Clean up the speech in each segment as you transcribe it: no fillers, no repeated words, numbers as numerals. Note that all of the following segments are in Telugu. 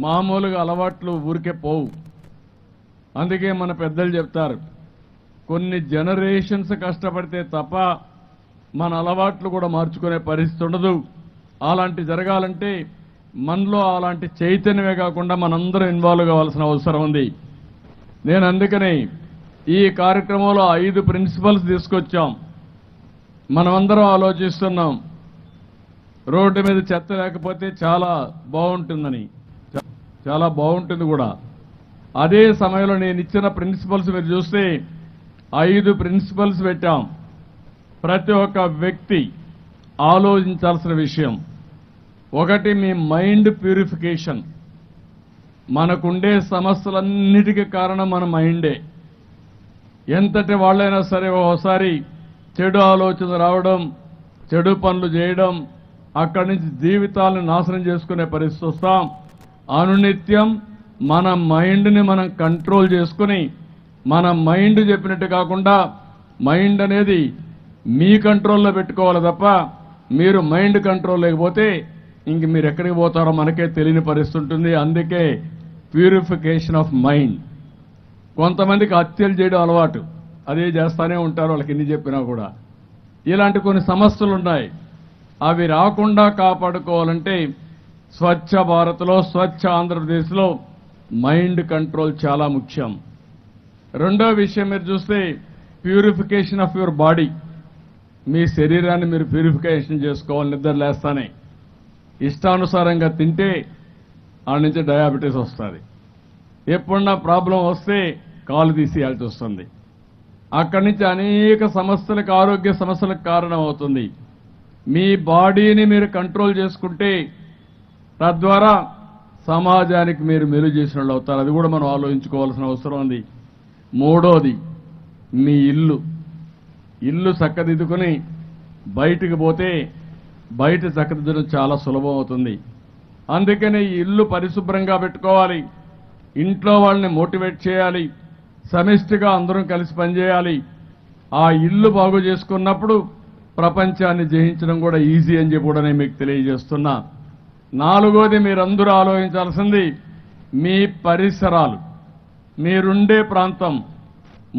మామూలుగా అలవాట్లు ఊరికే పోవు. అందుకే మన పెద్దలు చెప్తారు, కొన్ని జనరేషన్స్ కష్టపడితే తప్ప మన అలవాట్లు కూడా మార్చుకునే పరిస్థితి ఉండదు. అలాంటి జరగాలంటే మనలో అలాంటి చైతన్యమే కాకుండా మనందరం ఇన్వాల్వ్ కావాల్సిన అవసరం ఉంది. నేను అందుకనే ఈ కార్యక్రమంలో 5 ప్రిన్సిపల్స్ తీసుకొచ్చాం. మనమందరం ఆలోచిస్తున్నాం, రోడ్డు మీద చెత్త లేకపోతే చాలా బాగుంటుందని. చాలా బాగుంటుంది కూడా. అదే సమయంలో నేను ఇచ్చిన ప్రిన్సిపల్స్ మీరు చూస్తే 5 ప్రిన్సిపల్స్ పెట్టాం. ప్రతి ఒక్క వ్యక్తి ఆలోచించాల్సిన విషయం ఒకటి, మీ మైండ్ ప్యూరిఫికేషన్. మనకుండే సమస్యలన్నిటికీ కారణం మన మైండే. ఎంతటి వాళ్ళైనా సరే ఒకసారి చెడు ఆలోచన రావడం, చెడు పనులు చేయడం, అక్కడి నుంచి జీవితాలను నాశనం చేసుకునే పరిస్థితి వస్తాం. అనునిత్యం మన మైండ్ని మనం కంట్రోల్ చేసుకుని, మన మైండ్ చెప్పినట్టు కాకుండా మైండ్ అనేది మీ కంట్రోల్లో పెట్టుకోవాలి తప్ప మీరు మైండ్ కంట్రోల్ లేకపోతే ఇంక మీరు ఎక్కడికి పోతారో మనకే తెలియని పరిస్థితి ఉంటుంది. అందుకే ప్యూరిఫికేషన్ ఆఫ్ మైండ్. కొంతమందికి హత్యలు చేయడం అలవాటు, అదే చేస్తానే ఉంటారు వాళ్ళకి ఎన్ని చెప్పినా కూడా. ఇలాంటి కొన్ని సమస్యలు ఉన్నాయి. అవి రాకుండా కాపాడుకోవాలంటే స్వచ్ఛ భారత్లో, స్వచ్ఛ ఆంధ్రప్రదేశ్లో మైండ్ కంట్రోల్ చాలా ముఖ్యం. రెండో విషయం మీరు చూస్తే ప్యూరిఫికేషన్ ఆఫ్ యువర్ బాడీ. మీ శరీరాన్ని మీరు ప్యూరిఫికేషన్ చేసుకోవాలి. నిద్ర లేస్తానే ఇష్టానుసారంగా తింటే ఆ నుంచి డయాబెటీస్ వస్తుంది. ఎప్పుడన్నా ప్రాబ్లం వస్తే కాలు తీసేయాల్సి వస్తుంది. అక్కడి నుంచి అనేక సమస్యలకు, ఆరోగ్య సమస్యలకు కారణం అవుతుంది. మీ బాడీని మీరు కంట్రోల్ చేసుకుంటే తద్వారా సమాజానికి మీరు మేలు చేసిన వాళ్ళు అవుతారు. అది కూడా మనం ఆలోచించుకోవాల్సిన అవసరం ఉంది. మూడోది, మీ ఇల్లు చక్కదిద్దుకుని బయటికి పోతే బయట చక్కదిద్దడం చాలా సులభం అవుతుంది. అందుకని ఈ ఇల్లు పరిశుభ్రంగా పెట్టుకోవాలి. ఇంట్లో వాళ్ళని మోటివేట్ చేయాలి. సమిష్టిగా అందరం కలిసి పనిచేయాలి. ఆ ఇల్లు బాగు చేసుకున్నప్పుడు ప్రపంచాన్ని జయించడం కూడా ఈజీ అని చెప్పి కూడా నేను మీకు తెలియజేస్తున్నా. నాలుగోది, మీరందరూ ఆలోచించాల్సింది మీ పరిసరాలు, మీరుండే ప్రాంతం.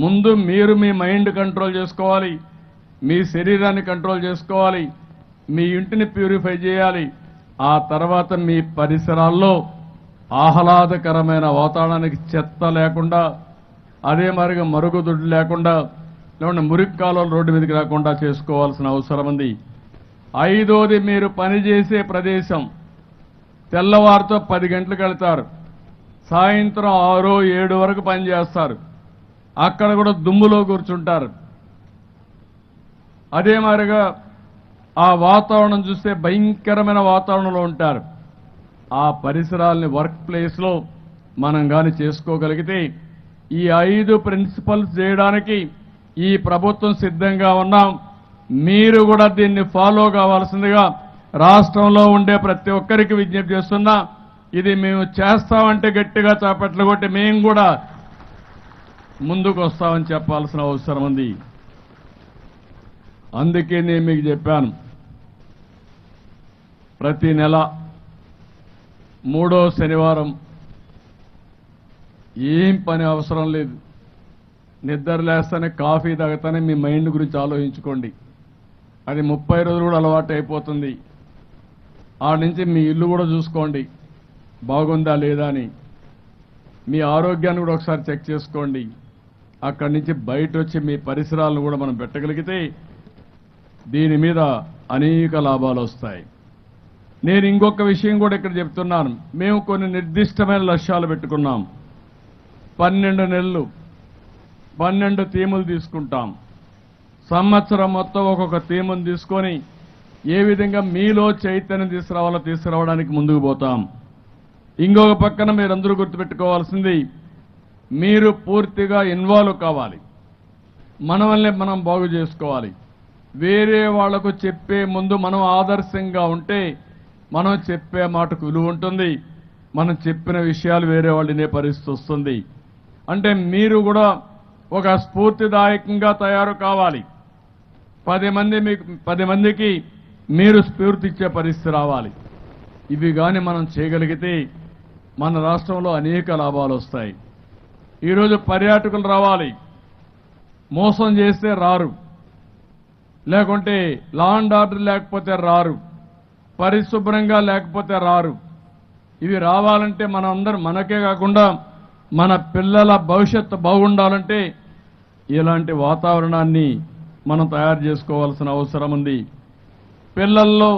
ముందు మీరు మీ మైండ్ కంట్రోల్ చేసుకోవాలి, మీ శరీరాన్ని కంట్రోల్ చేసుకోవాలి, మీ ఇంటిని ప్యూరిఫై చేయాలి. ఆ తర్వాత మీ పరిసరాల్లో ఆహ్లాదకరమైన వాతావరణానికి చెత్త లేకుండా, అదే మరిగా మరుగుదొడ్లు లేకుండా, లేకుంటే మురికి కాలువలు రోడ్డు మీదకి రాకుండా చేసుకోవాల్సిన అవసరం ఉంది. ఐదోది, మీరు పనిచేసే ప్రదేశం. తెల్లవారితో 10 గంటలకు వెళ్తారు, సాయంత్రం 6, 7 వరకు పనిచేస్తారు. అక్కడ కూడా దుమ్ములో కూర్చుంటారు. అదే మాదిరిగా ఆ వాతావరణం చూస్తే భయంకరమైన వాతావరణంలో ఉంటారు. ఆ పరిసరాల్ని వర్క్ ప్లేస్లో మనం కానీ చేసుకోగలిగితే ఈ 5 ప్రిన్సిపల్స్ చేయడానికి ఈ ప్రభుత్వం సిద్ధంగా ఉన్నాం. మీరు కూడా దీన్ని ఫాలో కావాల్సిందిగా రాష్ట్రంలో ఉండే ప్రతి ఒక్కరికి విజ్ఞప్తి చేస్తున్నా. ఇది మేము చేస్తామంటే గట్టిగా చాపట్లు కొట్టి మేము కూడా ముందుకు వస్తామని చెప్పాల్సిన అవసరం ఉంది. అందుకే నేను మీకు చెప్పాను, ప్రతి నెల 3వ శనివారం ఏం పని అవసరం లేదు, నిద్ర లేస్తానే కాఫీ తాగుతానే మీ మైండ్ గురించి ఆలోచించుకోండి. అది 30 రోజులు కూడా అలవాటు అయిపోతుంది. ఆ నుంచి మీ ఇల్లు కూడా చూసుకోండి, బాగుందా లేదా అని. మీ ఆరోగ్యాన్ని కూడా ఒకసారి చెక్ చేసుకోండి. అక్కడి నుంచి బయట వచ్చి మీ పరిసరాలను కూడా మనం పెట్టగలిగితే దీని మీద అనేక లాభాలు వస్తాయి. నేను ఇంకొక విషయం కూడా ఇక్కడ చెప్తున్నాను. మేము కొన్ని నిర్దిష్టమైన లక్ష్యాలు పెట్టుకున్నాం. 12 నెలలు 12 థీములు తీసుకుంటాం. సంవత్సరం మొత్తం ఒక్కొక్క థీమును తీసుకొని ఏ విధంగా మీలో చైతన్యం తీసుకురావడానికి ముందుకు పోతాం. ఇంకొక పక్కన మీరందరూ గుర్తుపెట్టుకోవాల్సింది, మీరు పూర్తిగా ఇన్వాల్వ్ కావాలి. మన వల్లే మనం బాగు చేసుకోవాలి. వేరే వాళ్లకు చెప్పే ముందు మనం ఆదర్శంగా ఉంటే మనం చెప్పే మాటకు విలువ ఉంటుంది. మనం చెప్పిన విషయాలు వేరే వాళ్ళు వినే పరిస్థితి వస్తుంది. అంటే మీరు కూడా ఒక స్ఫూర్తిదాయకంగా తయారు కావాలి. 10 మందికి మీరు స్ఫూర్తి ఇచ్చే పరిస్థితి రావాలి. ఇవి కానీ మనం చేయగలిగితే మన రాష్ట్రంలో అనేక లాభాలు వస్తాయి. ఈరోజు పర్యాటకులు రావాలి, మోసం చేస్తే రారు, లేకుంటే లా అండ్ ఆర్డర్ లేకపోతే రారు, పరిశుభ్రంగా లేకపోతే రారు. ఇవి రావాలంటే మనందరం, మనకే కాకుండా మన పిల్లల భవిష్యత్తు బాగుండాలంటే ఇలాంటి వాతావరణాన్ని మనం తయారు చేసుకోవాల్సిన అవసరం ఉంది. పిల్లల్లో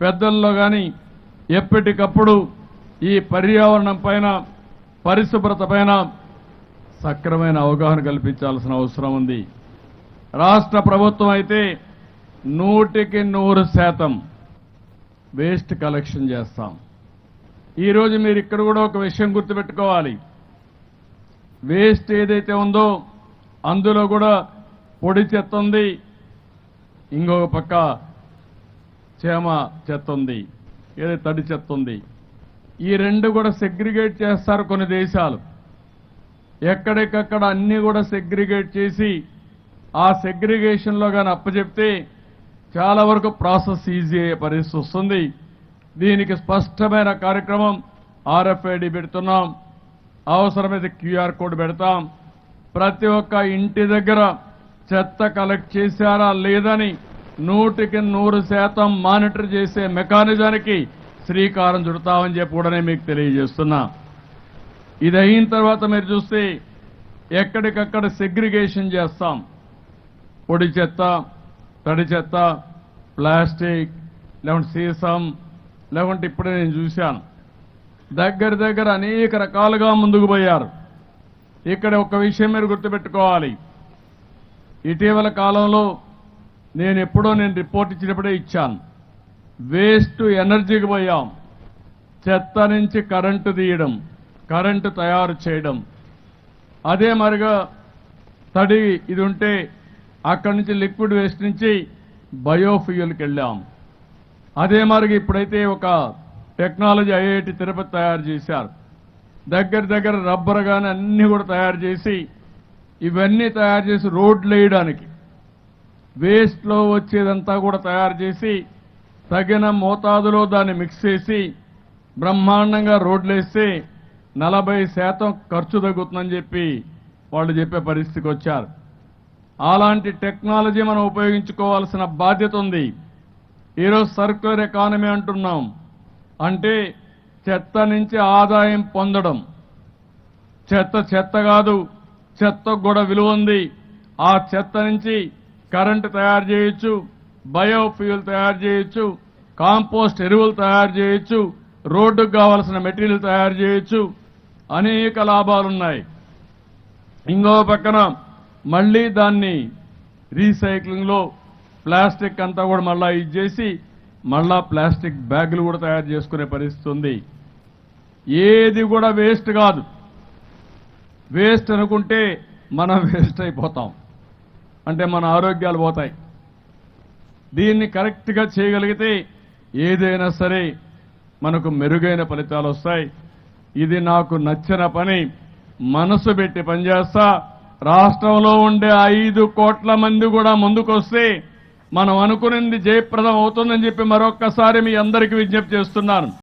పెద్దల్లో కానీ ఎప్పటికప్పుడు ఈ పర్యావరణం పైన, పరిశుభ్రత పైన సక్రమైన అవగాహన కల్పించాల్సిన అవసరం ఉంది. రాష్ట్ర ప్రభుత్వం అయితే 100% వేస్ట్ కలెక్షన్ చేస్తాం. ఈరోజు మీరు ఇక్కడ కూడా ఒక విషయం గుర్తుపెట్టుకోవాలి. వేస్ట్ ఏదైతే ఉందో అందులో కూడా పొడి చెత్త ఉంది, ఇంకొక పక్క చేమ చెత్త ఉంది, ఏదో తడి చెత్త ఉంది. ఈ రెండు కూడా సెగ్రిగేట్ చేస్తారు కొన్ని దేశాలు. ఎక్కడికక్కడ అన్ని కూడా సెగ్రిగేట్ చేసి ఆ సెగ్రిగేషన్లో కానీ అప్పచెప్తే చాలా వరకు ప్రాసెస్ ఈజీ అయ్యే పరిస్థితి వస్తుంది. దీనికి స్పష్టమైన కార్యక్రమం RFID పెడుతున్నాం, అవసరమైతే QR కోడ్ పెడతాం. ప్రతి ఒక్క ఇంటి దగ్గర చెత్త కలెక్ట్ చేశారా లేదని 100% మానిటర్ చేసే మెకానిజానికి శ్రీకారం చుడతామని చెప్పి కూడా మీకు తెలియజేస్తున్నా. ఇది అయిన తర్వాత మీరు చూస్తే ఎక్కడికక్కడ సెగ్రిగేషన్ చేస్తాం. పొడి చెత్త, తడి చెత్త, ప్లాస్టిక్, లేకుంటే సీసం, లేకుంటే ఇప్పుడే నేను చూశాను దగ్గర అనేక రకాలుగా ముందుకు పోయారు. ఇక్కడ ఒక విషయం మీరు గుర్తుపెట్టుకోవాలి. ఇటీవల కాలంలో నేను రిపోర్ట్ ఇచ్చినప్పుడే ఇచ్చాను. వేస్ట్ ఎనర్జీకి పోయాం. చెత్త నుంచి కరెంటు తీయడం, కరెంటు తయారు చేయడం. అదే మరిగా తడి ఇది ఉంటే అక్కడి నుంచి లిక్విడ్ వేస్ట్ నుంచి బయోఫ్యూయల్కి వెళ్ళాం. అదే మరిగా ఇప్పుడైతే ఒక టెక్నాలజీ IIT తిరుపతి తయారు చేశారు. దగ్గర రబ్బర్ కానీ అన్ని కూడా తయారు చేసి, ఇవన్నీ తయారు చేసి రోడ్లు వేయడానికి, వేస్ట్లో వచ్చేదంతా కూడా తయారు చేసి తగిన మోతాదులో దాన్ని మిక్స్ చేసి బ్రహ్మాండంగా రోడ్లు వేస్తే 40% ఖర్చు తగ్గుతుందని చెప్పి వాళ్ళు చెప్పే పరిస్థితికి వచ్చారు. అలాంటి టెక్నాలజీ మనం ఉపయోగించుకోవాల్సిన బాధ్యత ఉంది. ఈరోజు సర్క్యులర్ ఎకానమీ అంటున్నాం. అంటే చెత్త నుంచి ఆదాయం పొందడం. చెత్త కాదు, చెత్తకు కూడా విలువ ఉంది. ఆ చెత్త నుంచి కరెంటు తయారు చేయొచ్చు, బయోఫ్యూయల్ తయారు చేయొచ్చు, కాంపోస్ట్ ఎరువులు తయారు చేయొచ్చు, రోడ్డుకు కావాల్సిన మెటీరియల్ తయారు చేయొచ్చు. అనేక లాభాలున్నాయి. ఇంకో పక్కన మళ్ళీ దాన్ని రీసైక్లింగ్లో ప్లాస్టిక్ అంతా కూడా మళ్ళా ఇచ్చేసి మళ్ళా ప్లాస్టిక్ బ్యాగులు కూడా తయారు చేసుకునే పరిస్థితి ఉంది. ఏది కూడా వేస్ట్ కాదు. వేస్ట్ అనుకుంటే మనం వేస్ట్ అయిపోతాం, అంటే మన ఆరోగ్యాలు పోతాయి. దీన్ని కరెక్ట్గా చేయగలిగితే ఏదైనా సరే మనకు మెరుగైన ఫలితాలు వస్తాయి. ఇది నాకు నచ్చిన పని. మనసు పెట్టి పనిచేస్తా. రాష్ట్రంలో ఉండే 5 కోట్ల మంది కూడా ముందుకొస్తే మనం అనుకున్నది జయప్రదం అవుతుందని చెప్పి మరొక్కసారి మీ అందరికీ విజ్ఞప్తి చేస్తున్నాను.